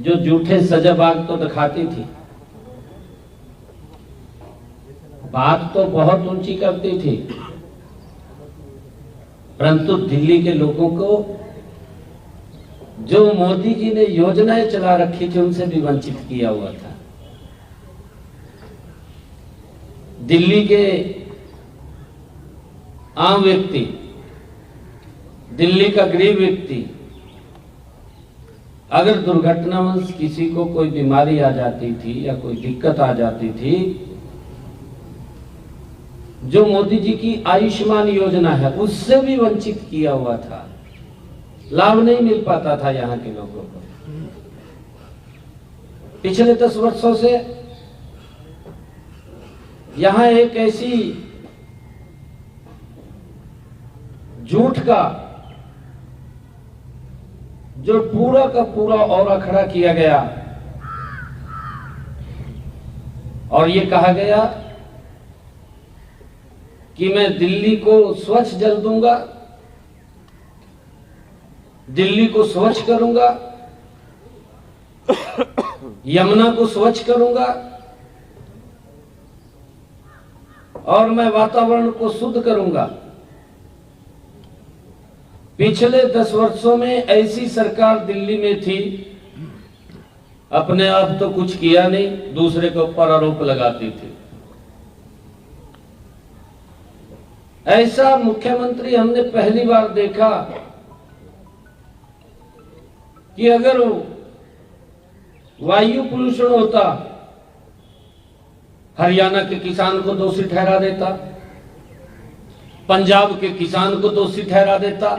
जो झूठे सजाबाग तो दिखाती थी, बात तो बहुत ऊंची करती थी, परंतु दिल्ली के लोगों को जो मोदी जी ने योजनाएं चला रखी थी उनसे भी वंचित किया हुआ था। दिल्ली के आम व्यक्ति, दिल्ली का गरीब व्यक्ति अगर दुर्घटनावश किसी को कोई बीमारी आ जाती थी या कोई दिक्कत आ जाती थी, जो मोदी जी की आयुष्मान योजना है उससे भी वंचित किया हुआ था, लाभ नहीं मिल पाता था यहाँ के लोगों को। पिछले 10 वर्षों से यहाँ एक ऐसी झूठ का जो पूरा का पूरा औरा खड़ा किया गया और ये कहा गया कि मैं दिल्ली को स्वच्छ जल दूंगा, दिल्ली को स्वच्छ करूंगा, यमुना को स्वच्छ करूंगा और मैं वातावरण को शुद्ध करूंगा। पिछले 10 वर्षों में ऐसी सरकार दिल्ली में थी, अपने आप तो कुछ किया नहीं, दूसरे के ऊपर आरोप लगाती थी। ऐसा मुख्यमंत्री हमने पहली बार देखा कि अगर वायु प्रदूषण होता, हरियाणा के किसान को दोषी ठहरा देता, पंजाब के किसान को दोषी ठहरा देता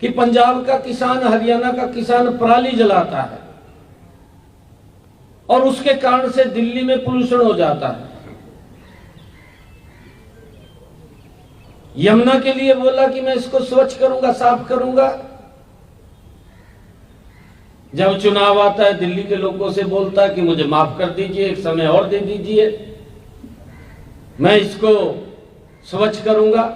कि पंजाब का किसान, हरियाणा का किसान पराली जलाता है और उसके कारण से दिल्ली में प्रदूषण हो जाता है। यमुना के लिए बोला कि मैं इसको स्वच्छ करूंगा, साफ करूंगा। जब चुनाव आता है दिल्ली के लोगों से बोलता है कि मुझे माफ कर दीजिए, एक समय और दे दीजिए, मैं इसको स्वच्छ करूंगा।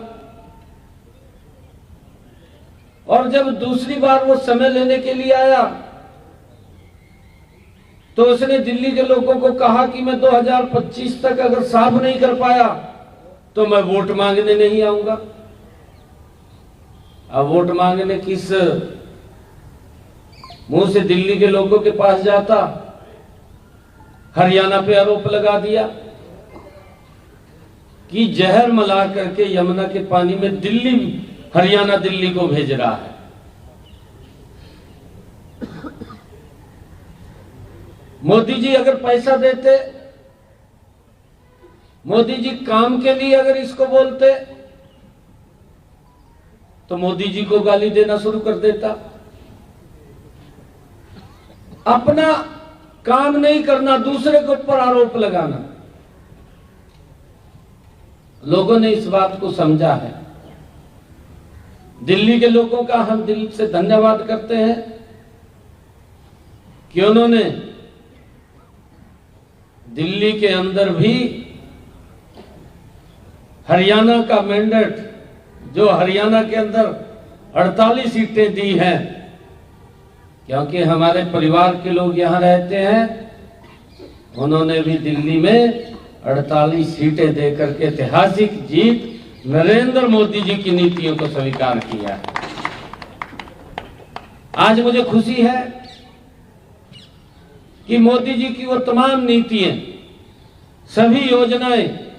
और जब दूसरी बार वो समय लेने के लिए आया तो उसने दिल्ली के लोगों को कहा कि मैं 2025 तक अगर साफ नहीं कर पाया तो मैं वोट मांगने नहीं आऊंगा। अब वोट मांगने किस मुंह से दिल्ली के लोगों के पास जाता? हरियाणा पे आरोप लगा दिया कि जहर मिला करके यमुना के पानी में दिल्ली, हरियाणा दिल्ली को भेज रहा है। मोदी जी अगर पैसा देते, मोदी जी काम के लिए अगर इसको बोलते तो मोदी जी को गाली देना शुरू कर देता। अपना काम नहीं करना, दूसरे के ऊपर आरोप लगाना। लोगों ने इस बात को समझा है। दिल्ली के लोगों का हम दिल से धन्यवाद करते हैं कि उन्होंने दिल्ली के अंदर भी हरियाणा का मैंडेट, जो हरियाणा के अंदर 48 सीटें दी हैं, क्योंकि हमारे परिवार के लोग यहां रहते हैं, उन्होंने भी दिल्ली में 48 सीटें देकर के ऐतिहासिक जीत नरेंद्र मोदी जी की नीतियों को स्वीकार किया है। आज मुझे खुशी है कि मोदी जी की वो तमाम नीतियां, सभी योजनाएं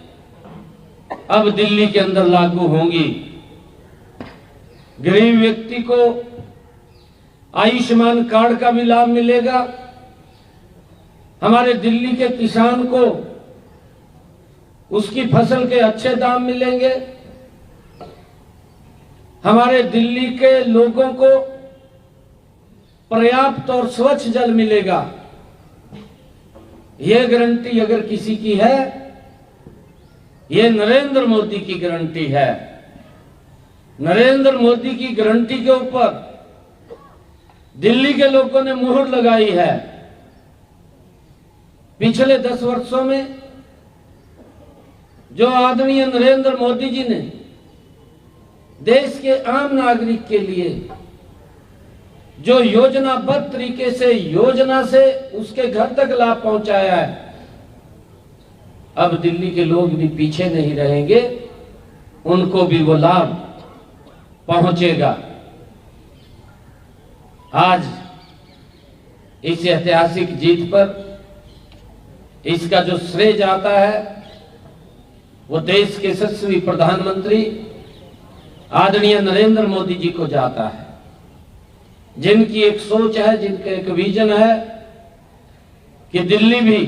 अब दिल्ली के अंदर लागू होंगी। गरीब व्यक्ति को आयुष्मान कार्ड का भी लाभ मिलेगा। हमारे दिल्ली के किसान को उसकी फसल के अच्छे दाम मिलेंगे। हमारे दिल्ली के लोगों को पर्याप्त और स्वच्छ जल मिलेगा। यह गारंटी अगर किसी की है, यह नरेंद्र मोदी की गारंटी है। नरेंद्र मोदी की गारंटी के ऊपर दिल्ली के लोगों ने मुहर लगाई है। पिछले 10 वर्षों में जो आदरणीय नरेंद्र मोदी जी ने देश के आम नागरिक के लिए जो योजनाबद्ध तरीके से योजना से उसके घर तक लाभ पहुंचाया है, अब दिल्ली के लोग भी पीछे नहीं रहेंगे, उनको भी वो लाभ पहुंचेगा। आज इस ऐतिहासिक जीत पर इसका जो श्रेय जाता है वो देश के यशस्वी प्रधानमंत्री आदरणीय नरेंद्र मोदी जी को जाता है, जिनकी एक सोच है, जिनका एक विजन है कि दिल्ली भी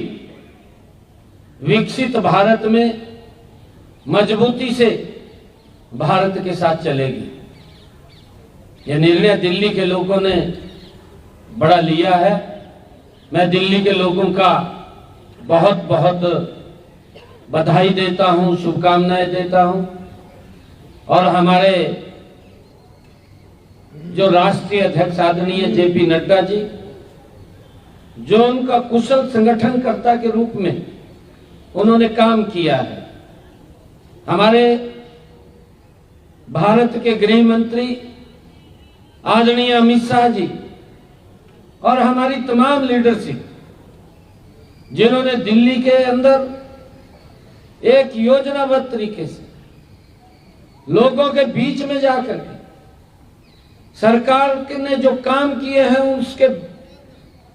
विकसित भारत में मजबूती से भारत के साथ चलेगी। यह निर्णय दिल्ली के लोगों ने बड़ा लिया है। मैं दिल्ली के लोगों का बहुत बहुत बधाई देता हूं, शुभकामनाएं देता हूं। और हमारे जो राष्ट्रीय अध्यक्ष आदरणीय जेपी नड्डा जी, जो उनका कुशल संगठनकर्ता के रूप में उन्होंने काम किया है, हमारे भारत के गृह मंत्री आदरणीय अमित शाह जी और हमारी तमाम लीडरशिप, जिन्होंने दिल्ली के अंदर एक योजनाबद्ध तरीके से लोगों के बीच में जाकर के सरकार ने जो काम किए हैं उसके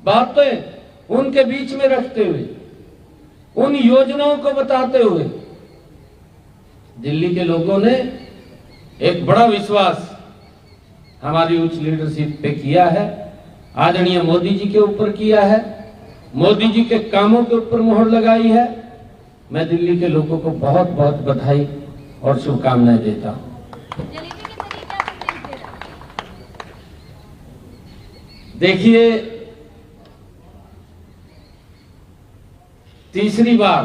बातें उनके बीच में रखते हुए, उन योजनाओं को बताते हुए दिल्ली के लोगों ने एक बड़ा विश्वास हमारी उच्च लीडरशिप पे किया है, आदरणीय मोदी जी के ऊपर किया है, मोदी जी के कामों के ऊपर मोहर लगाई है। मैं दिल्ली के लोगों को बहुत बहुत बधाई और शुभकामनाएं देता हूं। देखिए, तीसरी बार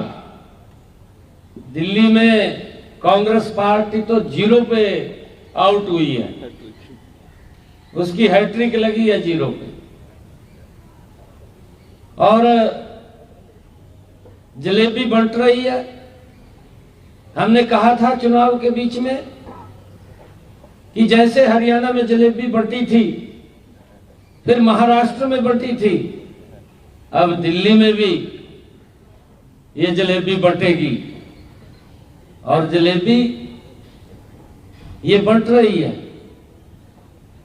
दिल्ली में कांग्रेस पार्टी तो 0 पे आउट हुई है, उसकी हैट्रिक लगी है 0 पे। और जलेबी बंट रही है। हमने कहा था चुनाव के बीच में कि जैसे हरियाणा में जलेबी बंटी थी, फिर महाराष्ट्र में बंटी थी, अब दिल्ली में भी ये जलेबी बंटेगी। और जलेबी ये बंट रही है।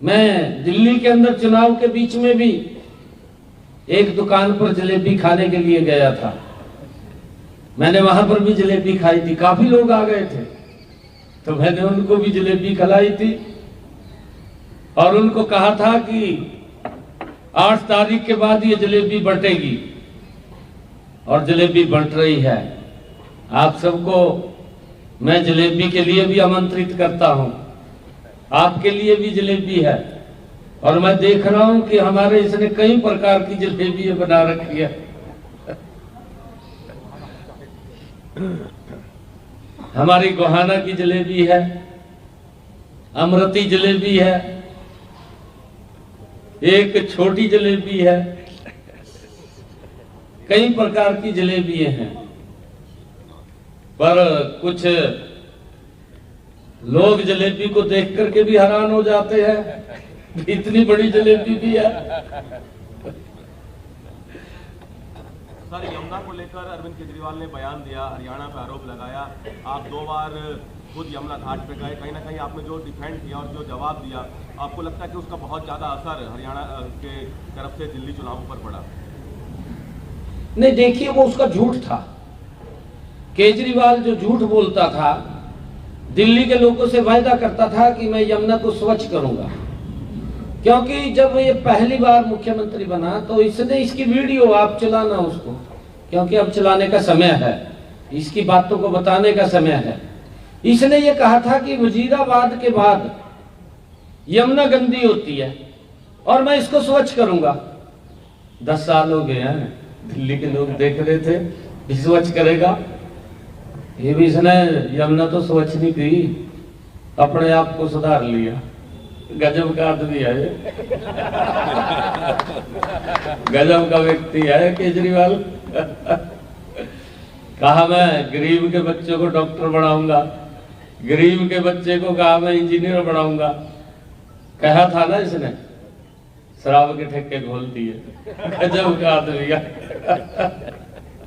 मैं दिल्ली के अंदर चुनाव के बीच में भी एक दुकान पर जलेबी खाने के लिए गया था। मैंने वहां पर भी जलेबी खाई थी, काफी लोग आ गए थे, तो मैंने उनको भी जलेबी खिलाई थी और उनको कहा था कि 8 तारीख के बाद ये जलेबी बंटेगी, और जलेबी बंट रही है। आप सबको मैं जलेबी के लिए भी आमंत्रित करता हूं, आपके लिए भी जलेबी है। और मैं देख रहा हूं कि हमारे इसने कई प्रकार की जलेबी बना रखी है। हमारी गोहाना की जलेबी है, अमृती जलेबी है, एक छोटी जलेबी है, कई प्रकार की जलेबी हैं। पर कुछ लोग जलेबी को देख करके भी हैरान हो जाते हैं, इतनी बड़ी जलेबी भी है। सर, यमुना को लेकर अरविंद केजरीवाल ने बयान दिया, हरियाणा पर आरोप लगाया। आप 2 बार खुद यमुना घाट पे गए, कहीं ना कहीं आपने जो डिफेंड किया और जो जवाब दिया, आपको लगता है कि उसका बहुत ज्यादा असर हरियाणा के तरफ से दिल्ली चुनावों पर पड़ा? नहीं, देखिए, वो उसका झूठ था। केजरीवाल जो झूठ बोलता था, दिल्ली के लोगों से वायदा करता था कि मैं यमुना को स्वच्छ करूंगा, क्योंकि जब ये पहली बार मुख्यमंत्री बना तो इसने इसकी वीडियो आप चलाना उसको, क्योंकि अब चलाने का समय है, इसकी बातों को बताने का समय है। इसने ये कहा था कि वजीराबाद के बाद यमुना गंदी होती है और मैं इसको स्वच्छ करूंगा। 10 साल हो गए हैं, दिल्ली के लोग देख रहे थे भी स्वच्छ करेगा, ये भी इसने यमुना तो स्वच्छ नहीं की, अपने आप को सुधार लिया। गजब का आदमी है, गजब का व्यक्ति है केजरीवाल। कहा मैं गरीब के बच्चों को डॉक्टर बनाऊंगा, गरीब के बच्चे को कहा मैं इंजीनियर बनाऊंगा। कहा था ना इसने, शराब के ठेके खोल दिए। गजब का आदमी है।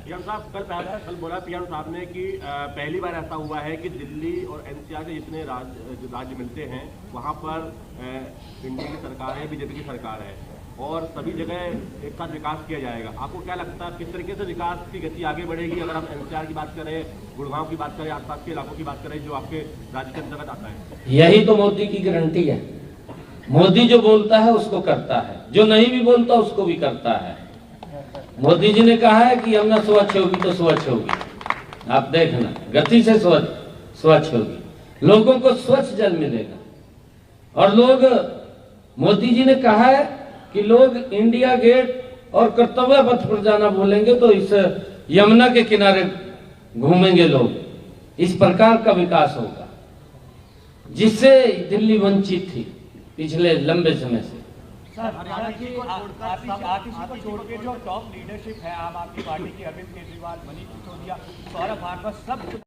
पीएम साहब कल बोला पीएम साहब ने कि पहली बार ऐसा हुआ है कि दिल्ली और एनसीआर के जितने राज्य मिलते हैं वहाँ पर इंडिया की सरकार है, बीजेपी की सरकार है और सभी जगह एक साथ विकास किया जाएगा। आपको क्या लगता है किस तरीके से विकास की गति आगे बढ़ेगी? अगर हम एनसीआर की बात करें, गुड़गांव की बात करें, आसपास के इलाकों की बात करें जो आपके राज्य के अंतर्गत आता है। यही तो मोदी की गारंटी है। मोदी जो बोलता है उसको करता है, जो नहीं भी बोलता उसको भी करता है। मोदी जी ने कहा है कि यमुना स्वच्छ होगी तो स्वच्छ होगी। आप देखना गति से स्वच्छ होगी, लोगों को स्वच्छ जल मिलेगा। और लोग, मोदी जी ने कहा है कि लोग इंडिया गेट और कर्तव्य पथ पर जाना भूलेंगे तो इस यमुना के किनारे घूमेंगे लोग। इस प्रकार का विकास होगा जिससे दिल्ली वंचित थी पिछले लंबे समय से। आरटीसी को छोड़ के जो टॉप लीडरशिप है आम आदमी पार्टी की, अरविंद केजरीवाल, मनीष सिसोदिया, सौरभ भागवत, सब